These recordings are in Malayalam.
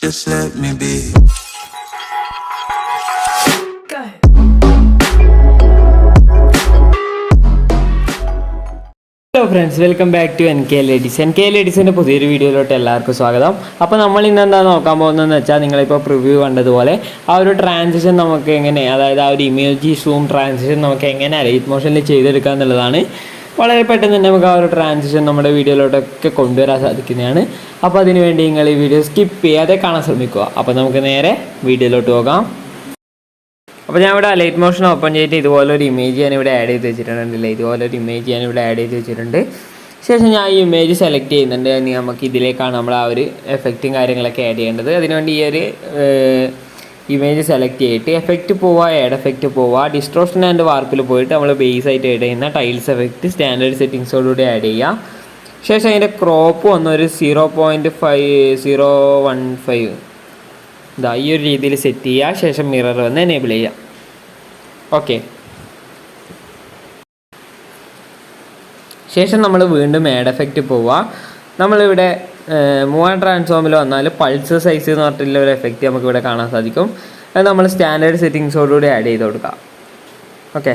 Just let me be. Hello friends, welcome back to NKL EDITS. NKL EDITSൻ്റെ പുതിയൊരു വീഡിയോയിലോട്ട് എല്ലാവർക്കും സ്വാഗതം. അപ്പോൾ നമ്മൾ ഇന്ന് എന്താ നോക്കാൻ പോകുന്നതെന്ന് വെച്ചാൽ, നിങ്ങളിപ്പോൾ പ്രിവ്യൂ കണ്ടതുപോലെ ആ ഒരു ട്രാൻസിഷൻ നമുക്ക് എങ്ങനെ, അതായത് ആ ഒരു ഇമേജ് സൂം ട്രാൻസിഷൻ നമുക്ക് എങ്ങനെ അലൈറ്റ് മോഷനിൽ ചെയ്തെടുക്കുക എന്നുള്ളതാണ്. വളരെ പെട്ടെന്ന് തന്നെ നമുക്ക് ആ ഒരു ട്രാൻസിഷൻ നമ്മുടെ വീഡിയോയിലോട്ടൊക്കെ കൊണ്ടുവരാൻ സാധിക്കുന്നതാണ്. അപ്പോൾ അതിനുവേണ്ടി നിങ്ങൾ ഈ വീഡിയോ സ്കിപ്പ് ചെയ്യാതെ കാണാൻ ശ്രമിക്കുക. അപ്പോൾ നമുക്ക് നേരെ വീഡിയോയിലോട്ട് പോകാം. അപ്പോൾ ഞാൻ ഇവിടെ അലൈറ്റ് മോഷൻ ഓപ്പൺ ചെയ്തിട്ട് ഇതുപോലൊരു ഇമേജ് ഞാനിവിടെ ആഡ് ചെയ്ത് വെച്ചിട്ടുണ്ടല്ലേ, ഇതുപോലൊരു ഇമേജ് ഞാനിവിടെ ആഡ് ചെയ്ത് വെച്ചിട്ടുണ്ട്. ശേഷം ഞാൻ ഈ ഇമേജ് സെലക്ട് ചെയ്യുന്നുണ്ട്. ഇനി നമുക്ക് ഇതിലേക്കാണ് നമ്മൾ ആ ഒരു എഫക്റ്റും കാര്യങ്ങളൊക്കെ ആഡ് ചെയ്യേണ്ടത്. അതിനുവേണ്ടി ഈ ഒരു ഇമേജ് സെലക്ട് ചെയ്തിട്ട് എഫക്റ്റ് പോവുക, ആഡ് എഫക്റ്റ് പോവുക, ഡിസ്ട്രോഷൻ ആൻഡ് വാർപ്പിൽ പോയിട്ട് നമ്മൾ ബേസ് ആയിട്ട് ആഡ് ചെയ്യുന്ന ടൈൽസ് എഫക്റ്റ് സ്റ്റാൻഡേർഡ് സെറ്റിങ്സോടുകൂടി ആഡ് ചെയ്യുക. ശേഷം അതിൻ്റെ ക്രോപ്പ് വന്നൊരു 0.5015 ഇതാ ഈ ഒരു രീതിയിൽ സെറ്റ് ചെയ്യുക. ശേഷം മിറർ വന്ന് എനേബിൾ ചെയ്യുക. ഓക്കെ, ശേഷം നമ്മൾ വീണ്ടും ആഡ് എഫക്റ്റ് പോവുക. നമ്മളിവിടെ മൂവ് ആൻഡ് ട്രാൻസ്ഫോമിൽ വന്നാൽ പൾസ് സൈസ് എന്ന് പറഞ്ഞിട്ടുള്ള ഒരു എഫക്റ്റ് നമുക്കിവിടെ കാണാൻ സാധിക്കും. അത് നമ്മൾ സ്റ്റാൻഡേർഡ് സെറ്റിങ്സോടുകൂടി ആഡ് ചെയ്ത് കൊടുക്കുക. ഓക്കെ,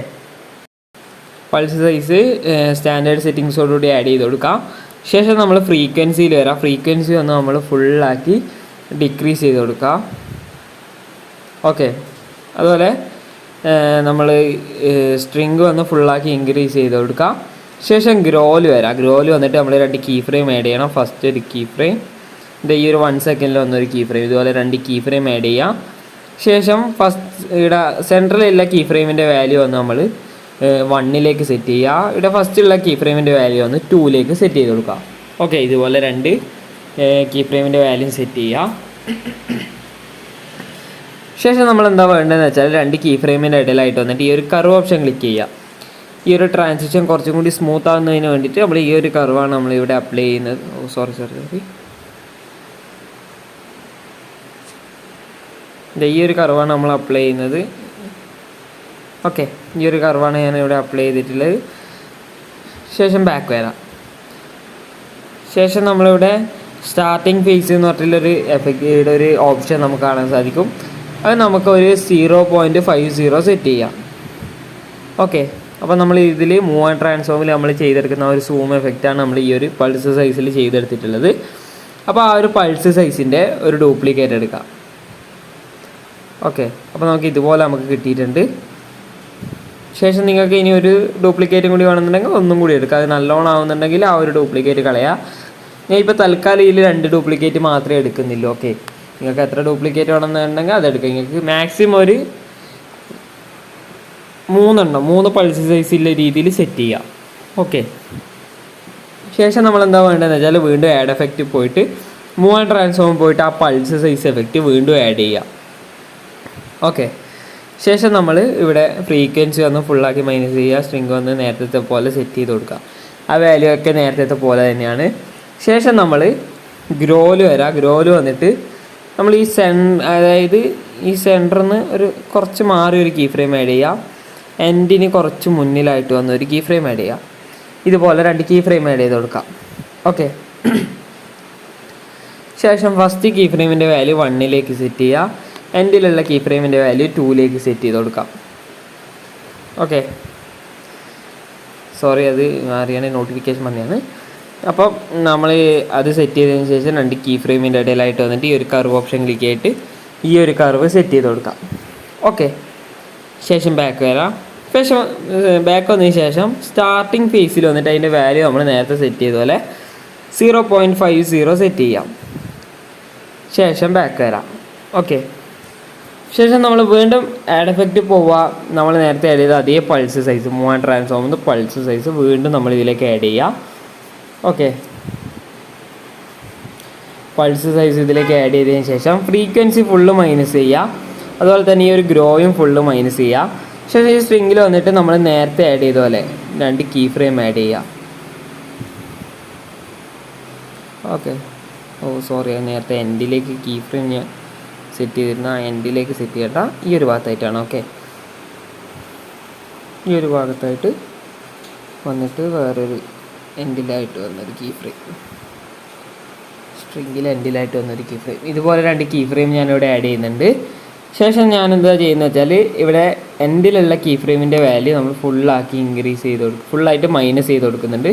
പൾസ് സൈസ് സ്റ്റാൻഡേർഡ് സെറ്റിങ്സോടുകൂടി ആഡ് ചെയ്ത് കൊടുക്കുക. ശേഷം നമ്മൾ ഫ്രീക്വൻസിയിൽ വരാം. ഫ്രീക്വൻസി ഒന്ന് നമ്മൾ ഫുള്ളാക്കി ഡിക്രീസ് ചെയ്ത് കൊടുക്കുക. ഓക്കെ, അതുപോലെ നമ്മൾ സ്ട്രിങ് വന്ന് ഫുള്ളാക്കി ഇൻക്രീസ് ചെയ്ത് കൊടുക്കുക. ശേഷം ഗ്രോല് വരാം. ഗ്രോല് വന്നിട്ട് നമ്മൾ 2 കീ ഫ്രെയിം ആഡ് ചെയ്യണം. ഫസ്റ്റ് ഒരു കീ ഫ്രെയിം, ഈ ഒരു 1 സെക്കൻഡിൽ വന്നൊരു കീ ഫ്രെയിം, ഇതുപോലെ 2 കീ ഫ്രെയിം ആഡ് ചെയ്യാം. ശേഷം ഫസ്റ്റ് ഇവിടെ സെൻട്രലുള്ള കീ ഫ്രെയിമിൻ്റെ വാല്യൂ വന്ന് നമ്മൾ 1ലേക്ക് സെറ്റ് ചെയ്യുക. ഇവിടെ ഫസ്റ്റുള്ള കീ ഫ്രെയിമിൻ്റെ വാല്യൂ വന്ന് 2ലേക്ക് സെറ്റ് ചെയ്ത് കൊടുക്കുക. ഓക്കെ, ഇതുപോലെ 2 കീ ഫ്രെയിമിൻ്റെ വാല്യൂ സെറ്റ് ചെയ്യുക. ശേഷം നമ്മൾ എന്താ വേണ്ടതെന്ന് വെച്ചാൽ 2 കീ ഫ്രെയിമിൻ്റെ ഇടയിലായിട്ട് വന്നിട്ട് ഈ ഒരു കർവ് ഓപ്ഷൻ ക്ലിക്ക് ചെയ്യുക. ഈ ഒരു ട്രാൻസിഷൻ കുറച്ചും കൂടി സ്മൂത്ത് ആകുന്നതിന് വേണ്ടിയിട്ട് നമ്മൾ ഈ ഒരു കർവാണ് നമ്മളിവിടെ അപ്ലൈ ചെയ്യുന്നത്. ഈ ഒരു കർവാണ് നമ്മൾ അപ്ലൈ ചെയ്യുന്നത്. ഓക്കെ, ഈ ഒരു കർവാണ് ഞാനിവിടെ അപ്ലൈ ചെയ്തിട്ടുള്ളത്. ശേഷം ബാക്ക് വരാം. ശേഷം നമ്മളിവിടെ സ്റ്റാർട്ടിങ് ഫേസ് എന്ന് പറഞ്ഞിട്ടുള്ളൊരു എഫക്റ്റ് ഒരു ഓപ്ഷൻ നമുക്ക് കാണാൻ സാധിക്കും. അത് നമുക്കൊരു 0.50 സെറ്റ് ചെയ്യാം. ഓക്കെ, അപ്പോൾ നമ്മൾ ഇതിൽ മൂവ് ആൻഡ് ട്രാൻസ്ഫോമിൽ നമ്മൾ ചെയ്തെടുക്കുന്ന ഒരു സൂം എഫക്റ്റാണ് നമ്മൾ ഈ ഒരു പൾസ് സൈസിൽ ചെയ്തെടുത്തിട്ടുള്ളത്. അപ്പോൾ ആ ഒരു പൾസ് സൈസിൻ്റെ ഒരു ഡ്യൂപ്ലിക്കേറ്റ് എടുക്കാം. ഓക്കെ, അപ്പോൾ നമുക്ക് ഇതുപോലെ നമുക്ക് കിട്ടിയിട്ടുണ്ട്. ശേഷം നിങ്ങൾക്ക് ഇനി ഒരു ഡ്യൂപ്ലിക്കേറ്റും കൂടി വേണമെന്നുണ്ടെങ്കിൽ ഒന്നും കൂടി എടുക്കുക. അത് നല്ലോണം ആവുന്നുണ്ടെങ്കിൽ ആ ഒരു ഡ്യൂപ്ലിക്കേറ്റ് കളയുക. ഞാൻ ഇപ്പോൾ തൽക്കാലം ഇതിൽ 2 ഡ്യൂപ്ലിക്കേറ്റ് മാത്രമേ എടുക്കുന്നില്ല. ഓക്കെ, നിങ്ങൾക്ക് എത്ര ഡ്യൂപ്ലിക്കേറ്റ് വേണമെന്നുണ്ടെങ്കിൽ അതെടുക്കുക. നിങ്ങൾക്ക് മാക്സിമം ഒരു 3 പൾസ് സൈസുള്ള രീതിയിൽ സെറ്റ് ചെയ്യുക. ഓക്കെ, ശേഷം നമ്മൾ എന്താ വേണ്ടതെന്ന് വെച്ചാൽ വീണ്ടും ആഡ് എഫക്റ്റ് പോയിട്ട് മൂവ് ആൻഡ് ട്രാൻസ്ഫോം പോയിട്ട് ആ പൾസ് സൈസ് എഫക്റ്റ് വീണ്ടും ആഡ് ചെയ്യുക. ഓക്കെ, ശേഷം നമ്മൾ ഇവിടെ ഫ്രീക്വൻസി വന്ന് ഫുള്ളാക്കി മൈനസ് ചെയ്യുക. സ്ട്രിങ് വന്ന് നേരത്തെ പോലെ സെറ്റ് ചെയ്ത് കൊടുക്കുക. ആ വാല്യൂ ഒക്കെ നേരത്തെ പോലെ തന്നെയാണ്. ശേഷം നമ്മൾ ഗ്രോല് വരാം. ഗ്രോല് വന്നിട്ട് നമ്മൾ അതായത് ഈ സെൻറ്ററിൽ നിന്ന് കുറച്ച് മാറി ഒരു കീ ഫ്രെയിം ആഡ് ചെയ്യുക. എൻഡിന് കുറച്ച് മുന്നിലായിട്ട് വന്ന ഒരു കീ ഫ്രെയിം ആഡ് ചെയ്യുക. ഇതുപോലെ 2 കീ ഫ്രെയിം ആഡ് ചെയ്ത് കൊടുക്കാം. ഓക്കെ, ശേഷം ഫസ്റ്റ് കീ ഫ്രെയിമിൻ്റെ വാല്യൂ 1ലേക്ക് സെറ്റ് ചെയ്യുക. എൻഡിലുള്ള കീ ഫ്രെയിമിൻ്റെ വാല്യൂ 2ലേക്ക് സെറ്റ് ചെയ്ത് കൊടുക്കാം. ഓക്കെ, സോറി, അത് അറിയാൻ നോട്ടിഫിക്കേഷൻ വന്നതാണ്. അപ്പം നമ്മൾ അത് സെറ്റ് ചെയ്തതിന് ശേഷം 2 കീ ഫ്രെയിമിൻ്റെ ഇടയിലായിട്ട് വന്നിട്ട് ഈ ഒരു കർവ് ഓപ്ഷൻ ക്ലിക്ക് ചെയ്തിട്ട് ഈ ഒരു കർവ് സെറ്റ് ചെയ്ത് കൊടുക്കാം. ഓക്കെ, ശേഷം ബാക്ക് വരാം. ശേഷം ബാക്ക് വന്നതിന് ശേഷം സ്റ്റാർട്ടിങ് ഫേസിൽ വന്നിട്ട് അതിൻ്റെ വാല്യൂ നമ്മൾ നേരത്തെ സെറ്റ് ചെയ്ത പോലെ 0.50 സെറ്റ് ചെയ്യാം. ശേഷം ബാക്ക് വരാം. ഓക്കെ, ശേഷം നമ്മൾ വീണ്ടും ആഡ് എഫക്റ്റ് പോവുക. നമ്മൾ നേരത്തെ ആഡ് ചെയ്ത അതേ pulse size move and transform pulse size വീണ്ടും നമ്മൾ ഇതിലേക്ക് ആഡ് ചെയ്യുക. ഓക്കെ, പൾസ് സൈസ് ഇതിലേക്ക് ആഡ് ചെയ്തതിന് ശേഷം ഫ്രീക്വൻസി ഫുള്ള് മൈനസ് ചെയ്യുക. അതുപോലെ തന്നെ ഈ ഒരു ഗ്രോയും ഫുള്ള് മൈനസ് ചെയ്യുക. ശേഷം ഈ സ്ട്രിങ്ങിൽ വന്നിട്ട് നമ്മൾ നേരത്തെ ആഡ് ചെയ്ത പോലെ 2 കീ ഫ്രെയിം ആഡ് ചെയ്യുക. ഓക്കെ, സോറി, നേരത്തെ എൻഡിലേക്ക് കീ ഫ്രെയിം ഞാൻ സെറ്റ് ചെയ്തിരുന്ന എൻഡിലേക്ക് സെറ്റ് ചെയ്യട്ട ഈ ഒരു ഭാഗത്തായിട്ടാണ്. ഓക്കെ, ഈ ഒരു ഭാഗത്തായിട്ട് വന്നിട്ട് വേറൊരു എൻഡിലായിട്ട് വന്നൊരു കീ ഫ്രെയിം സ്ട്രിങ്ങിൽ എൻഡിലായിട്ട് വന്നൊരു കീ ഫ്രെയിം. ഇതുപോലെ 2 കീ ഫ്രെയിം ഞാനിവിടെ ആഡ് ചെയ്യുന്നുണ്ട്. ശേഷം ഞാൻ എന്താ ചെയ്യുന്നത് വെച്ചാൽ ഇവിടെ എൻഡിലുള്ള കീ ഫ്രെയിമിൻ്റെ വാല്യൂ നമ്മൾ ഫുള്ളാക്കി ഇൻക്രീസ് ചെയ്ത് കൊടുക്കും, ഫുള്ളായിട്ട് മൈനസ് ചെയ്ത് കൊടുക്കുന്നുണ്ട്.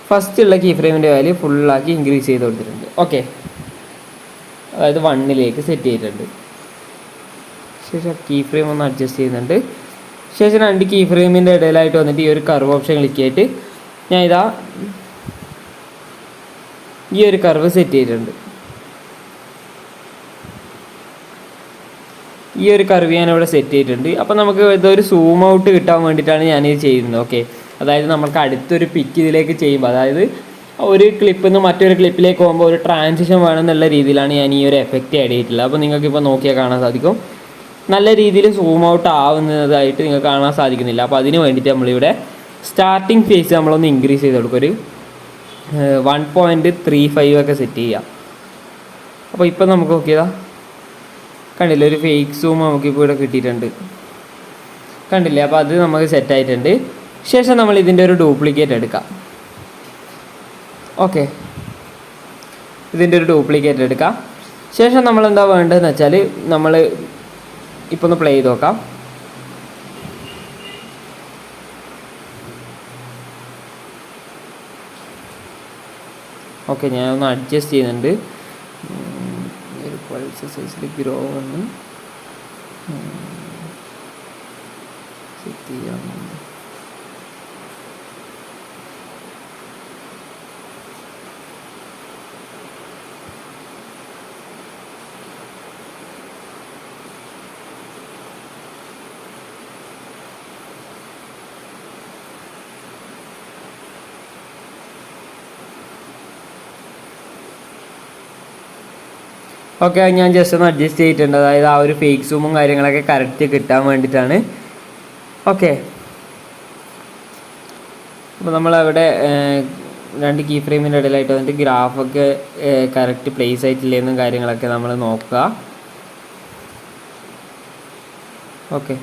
ഫസ്റ്റുള്ള കീ ഫ്രെയിമിൻ്റെ വാല്യൂ ഫുള്ളാക്കി ഇൻക്രീസ് ചെയ്ത് കൊടുത്തിട്ടുണ്ട്. ഓക്കെ, അതായത് 1ലേക്ക് സെറ്റ് ചെയ്തിട്ടുണ്ട്. ശേഷം കീ ഫ്രെയിം ഒന്ന് അഡ്ജസ്റ്റ് ചെയ്യുന്നുണ്ട്. ശേഷം 2 കീ ഫ്രെയിമിൻ്റെ ഇടയിലായിട്ട് വന്നിട്ട് ഈ ഒരു കർവ് ഓപ്ഷൻ ക്ലിക്ക് ചെയ്തിട്ട് ഞാൻ ഈ ഒരു കർവ് സെറ്റ് ചെയ്തിട്ടുണ്ട്. ഈ ഒരു കർവ് ഞാനിവിടെ സെറ്റ് ചെയ്തിട്ടുണ്ട്. അപ്പോൾ നമുക്ക് ഇതൊരു സൂം ഔട്ട് കിട്ടാൻ വേണ്ടിയിട്ടാണ് ഞാനിത് ചെയ്യുന്നത്. ഓക്കെ, അതായത് നമുക്ക് അടുത്തൊരു പിക്ക് ഇതിലേക്ക് ചെയ്യുമ്പോൾ, അതായത് ഒരു ക്ലിപ്പിൽ നിന്ന് മറ്റൊരു ക്ലിപ്പിലേക്ക് പോകുമ്പോൾ ഒരു ട്രാൻസിഷൻ വേണമെന്നുള്ള രീതിയിലാണ് ഞാൻ ഈ ഒരു എഫക്റ്റ് ആഡ് ചെയ്തിട്ടുള്ളത്. അപ്പോൾ നിങ്ങൾക്കിപ്പോൾ നോക്കിയാൽ കാണാൻ സാധിക്കും നല്ല രീതിയിൽ സൂം ഔട്ട് ആവുന്നതായിട്ട് നിങ്ങൾക്ക് കാണാൻ സാധിക്കുന്നില്ല. അപ്പോൾ അതിന് വേണ്ടിയിട്ട് നമ്മളിവിടെ സ്റ്റാർട്ടിങ് ഫേസ് നമ്മളൊന്ന് ഇൻക്രീസ് ചെയ്ത് കൊടുക്കും, ഒരു 1.35 ഒക്കെ സെറ്റ് ചെയ്യാം. അപ്പോൾ ഇപ്പോൾ നമുക്ക് നോക്കിയതാ കണ്ടില്ലേ, ഒരു ഫേക്ക് സൂം നമുക്കിപ്പോൾ ഇവിടെ കിട്ടിയിട്ടുണ്ട്, കണ്ടില്ലേ? അപ്പോൾ അത് നമുക്ക് സെറ്റായിട്ടുണ്ട്. ശേഷം നമ്മൾ ഇതിൻ്റെ ഒരു ഡ്യൂപ്ലിക്കേറ്റ് എടുക്കാം. ഓക്കെ, ഇതിൻ്റെ ഒരു ഡ്യൂപ്ലിക്കേറ്റ് എടുക്കാം. ശേഷം നമ്മൾ എന്താ വേണ്ടതെന്ന് വെച്ചാൽ നമ്മൾ ഇപ്പോൾ ഒന്ന് പ്ലേ ചെയ്ത് നോക്കാം. ഓക്കെ, ഞാനൊന്ന് അഡ്ജസ്റ്റ് ചെയ്യുന്നുണ്ട്. ഒരു പൾസ് സൈസിൽ ഗ്രോ ഒന്ന് സെറ്റ് ചെയ്യാം. ഓക്കെ, ഞാൻ ജസ്റ്റ് ഒന്ന് അഡ്ജസ്റ്റ് ചെയ്തിട്ടുണ്ട്, അതായത് ആ ഒരു ഫേക്ക് സൂമും കാര്യങ്ങളൊക്കെ കറക്റ്റ് കിട്ടാൻ വേണ്ടിയിട്ടാണ്. ഓക്കെ, അപ്പോൾ നമ്മളവിടെ 2 കീ ഫ്രെയിമിൻ്റെ ഇടയിലായിട്ട് വന്നിട്ട് ഗ്രാഫൊക്കെ കറക്റ്റ് പ്ലേസ് ആയിട്ടില്ലെന്നും കാര്യങ്ങളൊക്കെ നമ്മൾ നോക്കുക. ഓക്കെ,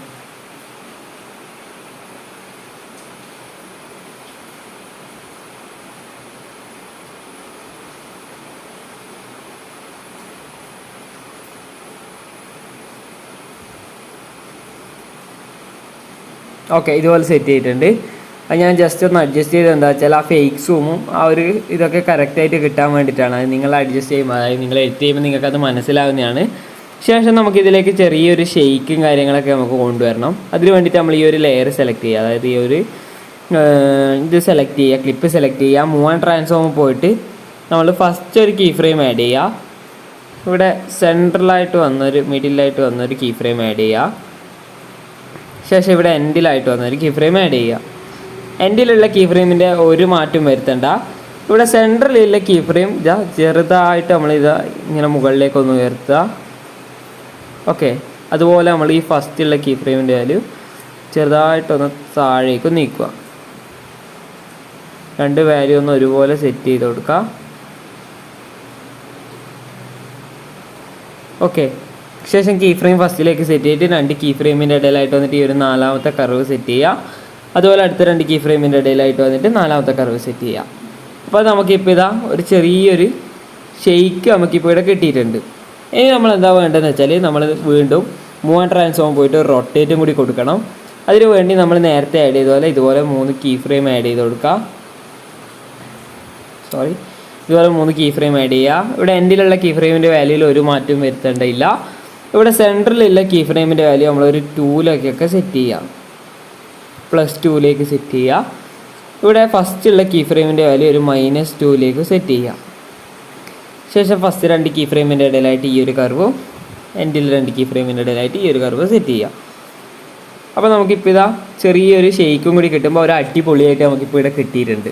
ഓക്കെ, ഇതുപോലെ സെറ്റ് ചെയ്തിട്ടുണ്ട്. അത് ഞാൻ ജസ്റ്റ് ഒന്ന് അഡ്ജസ്റ്റ് ചെയ്ത് എന്താ വെച്ചാൽ ആ ഫേക്ക് സൂമും ആ ഒരു ഇതൊക്കെ കറക്റ്റായിട്ട് കിട്ടാൻ വേണ്ടിയിട്ടാണ്. അത് നിങ്ങൾ അഡ്ജസ്റ്റ് ചെയ്യുമ്പോൾ, അതായത് നിങ്ങൾ എഡിറ്റ് ചെയ്യുമ്പോൾ നിങ്ങൾക്കത് മനസ്സിലാവുന്നതാണ്. ശേഷം നമുക്കിതിലേക്ക് ചെറിയൊരു ഷെയ്ക്കും കാര്യങ്ങളൊക്കെ നമുക്ക് കൊണ്ടുവരണം. അതിന് വേണ്ടിയിട്ട് നമ്മൾ ഈ ഒരു ലെയർ സെലക്ട് ചെയ്യുക, അതായത് ഈ ഒരു ഇത് സെലക്ട് ചെയ്യുക, ക്ലിപ്പ് സെലക്ട് ചെയ്യുക, മൂവ് ആൻഡ് ട്രാൻസ്ഫോം പോയിട്ട് നമ്മൾ ഫസ്റ്റ് ഒരു കീ ഫ്രെയിം ആഡ് ചെയ്യുക. ഇവിടെ സെൻട്രലായിട്ട് വന്നൊരു മിഡിലായിട്ട് വന്നൊരു കീ ഫ്രെയിം ആഡ് ചെയ്യുക. ശേഷം ഇവിടെ എൻഡിലായിട്ട് വന്നൊരു കീ ഫ്രെയിം ആഡ് ചെയ്യുക. എൻഡിലുള്ള കീ ഫ്രെയിമിൻ്റെ ഒരു മാറ്റം വരുത്തണ്ട. ഇവിടെ സെൻട്രലിലുള്ള കീ ഫ്രെയിം ചെറുതായിട്ട് നമ്മളിതാ ഇങ്ങനെ മുകളിലേക്കൊന്ന് ഉയർത്തുക. ഓക്കെ, അതുപോലെ നമ്മൾ ഈ ഫസ്റ്റുള്ള കീ ഫ്രെയിമിൻ്റെ വാല്യൂ ചെറുതായിട്ടൊന്ന് താഴേക്ക് നീക്കുക. 2 വാല്യൂ ഒന്ന് ഒരുപോലെ സെറ്റ് ചെയ്ത് കൊടുക്കുക. ഓക്കെ, ശേഷം കീ ഫ്രെയിം ഫസ്റ്റിലേക്ക് സെറ്റ് ചെയ്തിട്ട് 2 കീ ഫ്രെയിമിൻ്റെ ഇടയിലായിട്ട് വന്നിട്ട് ഈ ഒരു 4ാമത്തെ കർവ് സെറ്റ് ചെയ്യുക. അതുപോലെ അടുത്ത 2 കീ ഫ്രെയിമിൻ്റെ ഇടയിലായിട്ട് വന്നിട്ട് 4ാമത്തെ കർവ് സെറ്റ് ചെയ്യുക. അപ്പോൾ നമുക്കിപ്പോൾ ഇതാ ഒരു ചെറിയൊരു ഷെയ്ക്ക് നമുക്കിപ്പോൾ ഇവിടെ കിട്ടിയിട്ടുണ്ട്. ഇനി നമ്മൾ എന്താ വേണ്ടതെന്ന് വെച്ചാൽ നമ്മൾ വീണ്ടും മൂവ് ആൻഡ് ട്രാൻസ്ഫോം പോയിട്ട് ഒരു റൊട്ടേറ്റും കൂടി കൊടുക്കണം. അതിന് വേണ്ടി നമ്മൾ നേരത്തെ ആഡ് ചെയ്ത പോലെ ഇതുപോലെ 3 കീ ഫ്രെയിം ആഡ് ചെയ്ത് കൊടുക്കുക. ഇതുപോലെ 3 കീ ഫ്രെയിം ആഡ് ചെയ്യുക. ഇവിടെ എൻഡിലുള്ള കീ ഫ്രെയിമിൻ്റെ വാല്യൂയിൽ ഒരു മാറ്റം വരുത്തേണ്ടയില്ല. ഇവിടെ സെൻട്രലിലുള്ള കീ ഫ്രെയിമിൻ്റെ വാല്യൂ നമ്മളൊരു 2 സെറ്റ് ചെയ്യാം, +2 സെറ്റ് ചെയ്യുക. ഇവിടെ ഫസ്റ്റുള്ള കീ ഫ്രെയിമിൻ്റെ വാല്യൂ ഒരു -2 സെറ്റ് ചെയ്യുക. ശേഷം ഫസ്റ്റ് 2 കീ ഫ്രെയിമിൻ്റെ ഇടയിലായിട്ട് ഈ ഒരു കർവും എൻഡിൽ 2 കീ ഫ്രെയിമിൻ്റെ ഇടയിലായിട്ട് ഈ ഒരു കർവ് സെറ്റ് ചെയ്യുക. അപ്പോൾ നമുക്കിപ്പോൾ ഇതാ ചെറിയൊരു ഷെയ്ക്കും കൂടി കിട്ടുമ്പോൾ ഒരു അടിപൊളിയായിട്ട് നമുക്കിപ്പോൾ ഇവിടെ കിട്ടിയിട്ടുണ്ട്.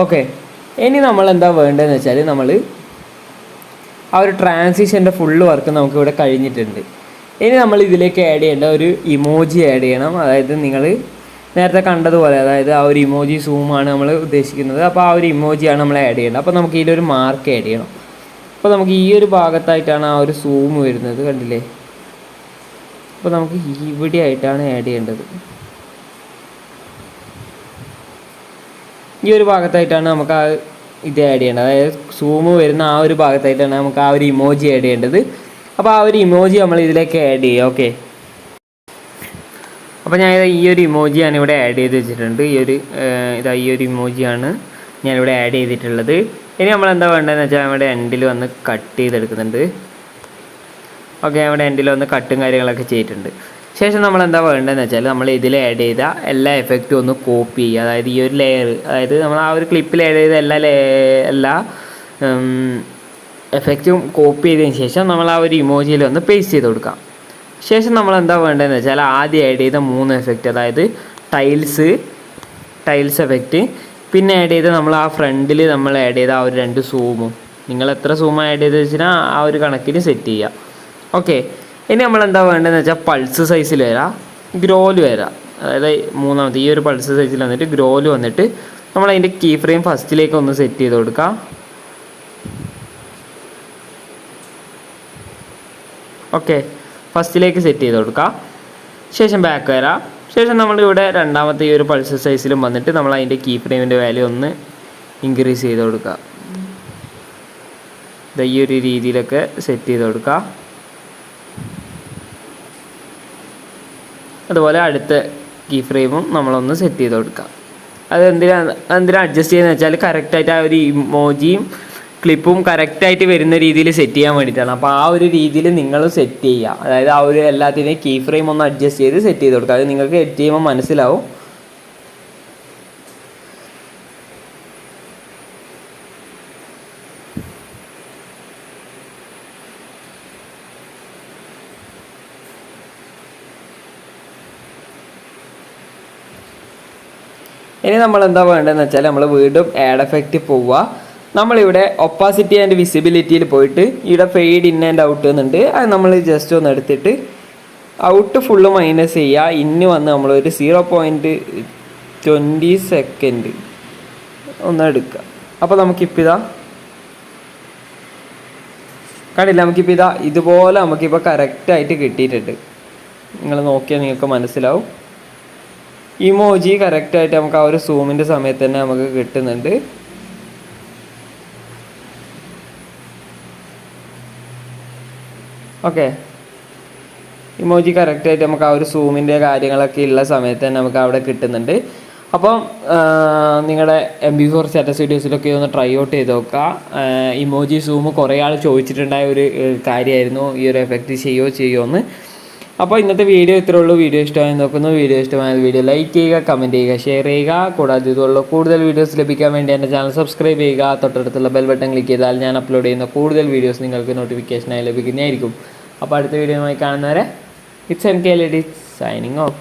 ഓക്കെ, ഇനി നമ്മൾ എന്താ വേണ്ടതെന്ന് വെച്ചാൽ നമ്മൾ ആ ഒരു ട്രാൻസിഷൻ്റെ ഫുള്ള് വർക്ക് നമുക്കിവിടെ കഴിഞ്ഞിട്ടുണ്ട്. ഇനി നമ്മൾ ഇതിലേക്ക് ആഡ് ചെയ്യേണ്ട ഒരു ഇമോജി ആഡ് ചെയ്യണം. അതായത് നിങ്ങൾ നേരത്തെ കണ്ടതുപോലെ, അതായത് ആ ഒരു ഇമോജി സൂമാണ് നമ്മൾ ഉദ്ദേശിക്കുന്നത്. അപ്പോൾ ആ ഒരു ഇമോജിയാണ് നമ്മൾ ആഡ് ചെയ്യേണ്ടത്. അപ്പോൾ നമുക്ക് ഇതിലൊരു മാർക്ക് ആഡ് ചെയ്യണം. അപ്പോൾ നമുക്ക് ഈ ഒരു ഭാഗത്തായിട്ടാണ് ആ ഒരു സൂം വരുന്നത്, കണ്ടില്ലേ? അപ്പോൾ നമുക്ക് ഇവിടെ ആയിട്ടാണ് ആഡ് ചെയ്യേണ്ടത്. ഈ ഒരു ഭാഗത്തായിട്ടാണ് നമുക്ക് ആ ഇത് ആഡ് ചെയ്യേണ്ടത്. അതായത് സൂം വരുന്ന ആ ഒരു ഭാഗത്തായിട്ടാണ് നമുക്ക് ആ ഒരു ഇമോജി ആഡ് ചെയ്യേണ്ടത്. അപ്പോൾ ആ ഒരു ഇമോജി നമ്മൾ ഇതിലേക്ക് ആഡ് ചെയ്യുക. ഓക്കെ, അപ്പോൾ ഞാൻ ഈ ഒരു ഇമോജിയാണ് ഇവിടെ ആഡ് ചെയ്ത് വെച്ചിട്ടുണ്ട്. ഈ ഒരു ഇമോജിയാണ് ഞാനിവിടെ ആഡ് ചെയ്തിട്ടുള്ളത്. ഇനി നമ്മൾ എന്താ വേണ്ടതെന്ന് വെച്ചാൽ നമ്മുടെ എൻഡിൽ വന്ന് കട്ട് ചെയ്തെടുക്കുന്നുണ്ട്. ഓക്കെ, നമ്മുടെ എൻഡിൽ വന്ന് കട്ടും കാര്യങ്ങളൊക്കെ ചെയ്തിട്ടുണ്ട്. ശേഷം നമ്മൾ എന്താ വേണ്ടതെന്ന് വെച്ചാൽ നമ്മൾ ഇതിൽ ആഡ് ചെയ്ത എല്ലാ എഫക്റ്റും ഒന്ന് കോപ്പി ചെയ്യുക. അതായത് ഈ ഒരു ലെയർ, അതായത് നമ്മൾ ആ ഒരു ക്ലിപ്പിൽ ആഡ് ചെയ്ത എല്ലാ എഫക്റ്റും കോപ്പി ചെയ്തതിന് ശേഷം നമ്മൾ ആ ഒരു ഇമോജിയിൽ ഒന്ന് പേസ്റ്റ് ചെയ്ത് കൊടുക്കാം. ശേഷം നമ്മൾ എന്താ വേണ്ടതെന്ന് വെച്ചാൽ ആദ്യം ആഡ് ചെയ്ത 3 എഫക്റ്റ്, അതായത് ടൈൽസ് എഫക്റ്റ്, പിന്നെ ആഡ് ചെയ്ത് നമ്മൾ ആ ഫ്രണ്ടിൽ നമ്മൾ ആഡ് ചെയ്ത ആ ഒരു 2 സൂമും, നിങ്ങൾ എത്ര സൂം ആഡ് ചെയ്ത് വെച്ചാൽ ആ ഒരു കണക്കിന് സെറ്റ് ചെയ്യുക. ഓക്കെ, ഇനി നമ്മൾ എന്താ വേണ്ടതെന്ന് വെച്ചാൽ പൾസ് സൈസിൽ വരാം, ഗ്രോല് വരാം. അതായത് മൂന്നാമത്തെ ഈ ഒരു പൾസ് സൈസിൽ വന്നിട്ട് ഗ്രോല് വന്നിട്ട് നമ്മൾ അതിൻ്റെ കീ ഫ്രെയിം ഫസ്റ്റിലേക്ക് ഒന്ന് സെറ്റ് ചെയ്ത് കൊടുക്കാം. ഓക്കെ, ഫസ്റ്റിലേക്ക് സെറ്റ് ചെയ്ത് കൊടുക്കാം. ശേഷം ബാക്ക് വരാം. ശേഷം നമ്മളിവിടെ രണ്ടാമത്തെ ഈ ഒരു പൾസ് സൈസിലും വന്നിട്ട് നമ്മൾ അതിൻ്റെ കീ ഫ്രെയിമിൻ്റെ വാല്യൂ ഒന്ന് ഇൻക്രീസ് ചെയ്ത് കൊടുക്കുക. ഈ ഒരു രീതിയിലൊക്കെ സെറ്റ് ചെയ്ത് കൊടുക്കുക. അതുപോലെ അടുത്ത കീ ഫ്രെയിമും നമ്മളൊന്ന് സെറ്റ് ചെയ്ത് കൊടുക്കുക. അത് എന്തിനാ അഡ്ജസ്റ്റ് ചെയ്യുന്നത് വെച്ചാൽ കറക്റ്റായിട്ട് ആ ഒരു ഇമോജിയും ക്ലിപ്പും കറക്റ്റായിട്ട് വരുന്ന രീതിയിൽ സെറ്റ് ചെയ്യാൻ വേണ്ടിയിട്ടാണ്. അപ്പോൾ ആ ഒരു രീതിയിൽ നിങ്ങൾ സെറ്റ് ചെയ്യുക. അതായത് ആ ഒരു എല്ലാത്തിനെയും കീ ഫ്രെയിം ഒന്ന് അഡ്ജസ്റ്റ് ചെയ്ത് സെറ്റ് ചെയ്ത് കൊടുക്കുക. അത് നിങ്ങൾക്ക് എഡിറ്റ് ചെയ്യുമ്പോൾ മനസ്സിലാവും. ഇനി നമ്മൾ എന്താ വേണ്ടതെന്ന് വെച്ചാൽ നമ്മൾ വീണ്ടും ആഡ് എഫക്റ്റ് പോവുക. നമ്മളിവിടെ ഒപ്പാസിറ്റി ആൻഡ് വിസിബിലിറ്റിയിൽ പോയിട്ട് ഇവിടെ ഫെയ്ഡ് ഇൻ ആൻഡ് ഔട്ട് എന്നുണ്ട്. അത് നമ്മൾ ജസ്റ്റ് ഒന്ന് എടുത്തിട്ട് ഔട്ട് ഫുള്ള് മൈനസ് ചെയ്യുക. ഇന്ന് വന്ന് നമ്മളൊരു 0.20 സെക്കൻഡ് ഒന്ന് എടുക്കുക. അപ്പോൾ നമുക്കിപ്പോൾ കണ്ടില്ല, നമുക്കിപ്പോൾ ഇതുപോലെ നമുക്കിപ്പോൾ കറക്റ്റായിട്ട് കിട്ടിയിട്ടുണ്ട്. നിങ്ങൾ നോക്കിയാൽ നിങ്ങൾക്ക് മനസ്സിലാവും. ഇമോജി കറക്റ്റായിട്ട് നമുക്ക് ആ ഒരു സൂമിൻ്റെ സമയത്ത് തന്നെ നമുക്ക് കിട്ടുന്നുണ്ട്. ഓക്കെ, ഇമോജി കറക്റ്റായിട്ട് നമുക്ക് ആ ഒരു സൂമിൻ്റെ കാര്യങ്ങളൊക്കെ ഉള്ള സമയത്ത് തന്നെ നമുക്ക് അവിടെ കിട്ടുന്നുണ്ട്. അപ്പം നിങ്ങളുടെ MP4 സ്റ്റാറ്റസ് വീഡിയോസിലൊക്കെ ഒന്ന് ട്രൈ ഔട്ട് ചെയ്ത് നോക്കുക. ഇമോജി സൂം കുറേ ആൾ ചോദിച്ചിട്ടുണ്ടായ ഒരു കാര്യമായിരുന്നു, ഈ ഒരു എഫക്റ്റ് ചെയ്യുമോ എന്ന്. അപ്പോൾ ഇന്നത്തെ വീഡിയോ ഇത്രേ ഉള്ളൂ. വീഡിയോ ഇഷ്ടമായി നോക്കുന്നു. വീഡിയോ ഇഷ്ടമായാൽ വീഡിയോ ലൈക്ക് ചെയ്യുക, കമൻറ്റ് ചെയ്യുക, ഷെയർ ചെയ്യുക. കൂടാതെ ഇതുള്ള കൂടുതൽ വീഡിയോസ് ലഭിക്കാൻ വേണ്ടി എൻ്റെ ചാനൽ സബ്സ്ക്രൈബ് ചെയ്യുക. തൊട്ടടുത്തുള്ള ബെൽ ബട്ടൺ ക്ലിക്ക് ചെയ്താൽ ഞാൻ അപ്ലോഡ് ചെയ്യുന്ന കൂടുതൽ വീഡിയോസ് നിങ്ങൾക്ക് നോട്ടിഫിക്കേഷനായി ലഭിക്കുന്നതായിരിക്കും. അപ്പോൾ അടുത്ത വീഡിയോയുമായി കാണുന്നവരെ it's NKL EDITS signing off.